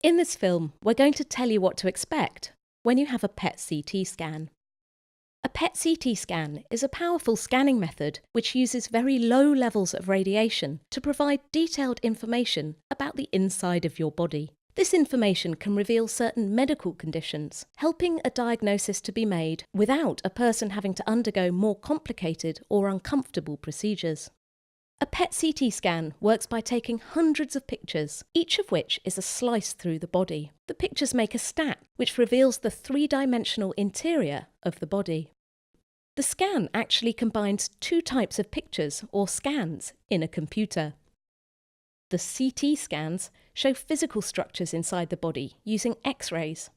In this film, we're going to tell you what to expect when you have a PET CT scan. A PET CT scan is a powerful scanning method which uses very low levels of radiation to provide detailed information about the inside of your body. This information can reveal certain medical conditions, helping a diagnosis to be made without a person having to undergo more complicated or uncomfortable procedures. A PET CT scan works by taking hundreds of pictures, each of which is a slice through the body. The pictures make a stack which reveals the three-dimensional interior of the body. The scan actually combines two types of pictures or scans in a computer. The CT scans show physical structures inside the body using X-rays.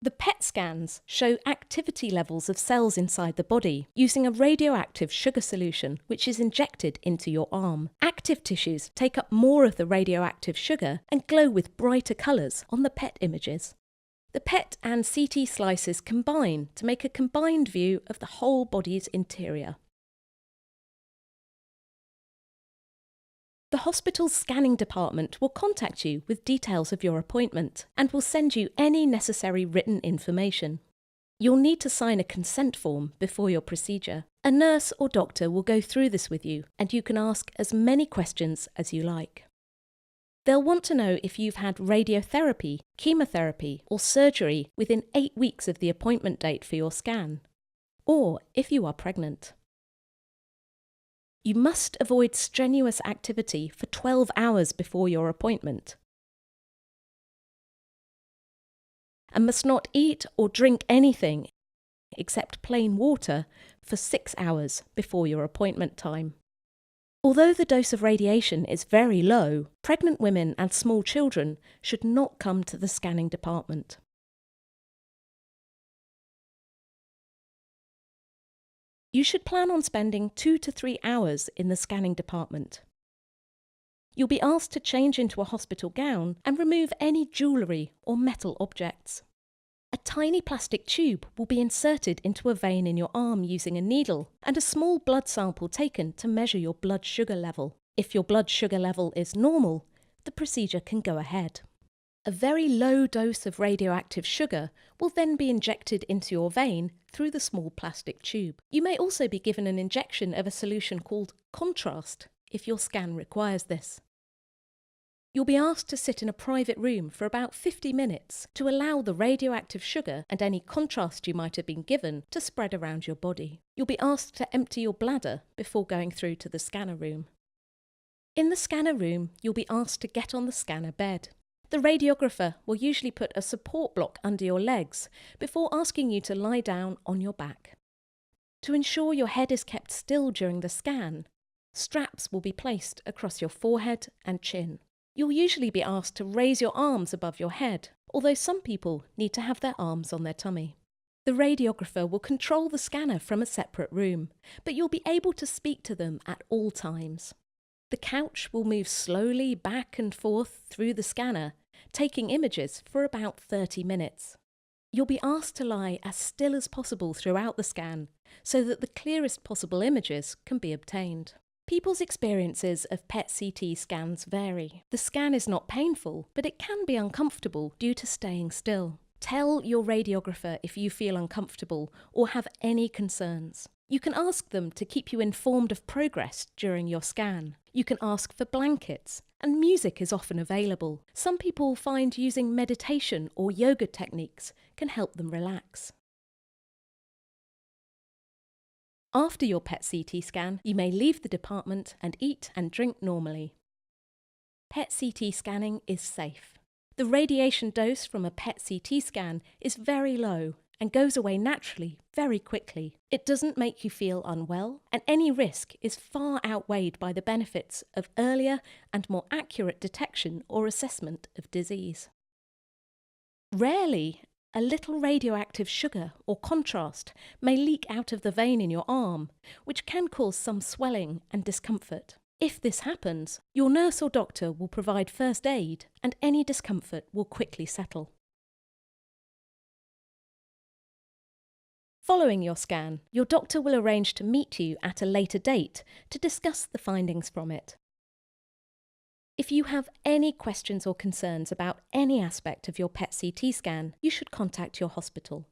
The PET scans show activity levels of cells inside the body using a radioactive sugar solution which is injected into your arm. Active tissues take up more of the radioactive sugar and glow with brighter colours on the PET images. The PET and CT slices combine to make a combined view of the whole body's interior. The hospital's scanning department will contact you with details of your appointment and will send you any necessary written information. You'll need to sign a consent form before your procedure. A nurse or doctor will go through this with you and you can ask as many questions as you like. They'll want to know if you've had radiotherapy, chemotherapy or surgery within 8 weeks of the appointment date for your scan, or if you are pregnant. You must avoid strenuous activity for 12 hours before your appointment and must not eat or drink anything except plain water for 6 hours before your appointment time. Although the dose of radiation is very low, pregnant women and small children should not come to the scanning department. You should plan on spending 2 to 3 hours in the scanning department. You'll be asked to change into a hospital gown and remove any jewellery or metal objects. A tiny plastic tube will be inserted into a vein in your arm using a needle and a small blood sample taken to measure your blood sugar level. If your blood sugar level is normal, the procedure can go ahead. A very low dose of radioactive sugar will then be injected into your vein through the small plastic tube. You may also be given an injection of a solution called contrast if your scan requires this. You'll be asked to sit in a private room for about 50 minutes to allow the radioactive sugar and any contrast you might have been given to spread around your body. You'll be asked to empty your bladder before going through to the scanner room. In the scanner room, you'll be asked to get on the scanner bed. The radiographer will usually put a support block under your legs before asking you to lie down on your back. To ensure your head is kept still during the scan, straps will be placed across your forehead and chin. You'll usually be asked to raise your arms above your head, although some people need to have their arms on their tummy. The radiographer will control the scanner from a separate room, but you'll be able to speak to them at all times. The couch will move slowly back and forth through the scanner, taking images for about 30 minutes. You'll be asked to lie as still as possible throughout the scan so that the clearest possible images can be obtained. People's experiences of PET CT scans vary. The scan is not painful, but it can be uncomfortable due to staying still. Tell your radiographer if you feel uncomfortable or have any concerns. You can ask them to keep you informed of progress during your scan. You can ask for blankets, and music is often available. Some people find using meditation or yoga techniques can help them relax. After your PET CT scan, you may leave the department and eat and drink normally. PET CT scanning is safe. The radiation dose from a PET CT scan is very low and goes away naturally very quickly. It doesn't make you feel unwell, and any risk is far outweighed by the benefits of earlier and more accurate detection or assessment of disease. Rarely, a little radioactive sugar or contrast may leak out of the vein in your arm, which can cause some swelling and discomfort. If this happens, your nurse or doctor will provide first aid and any discomfort will quickly settle. Following your scan, your doctor will arrange to meet you at a later date to discuss the findings from it. If you have any questions or concerns about any aspect of your PET CT scan, you should contact your hospital.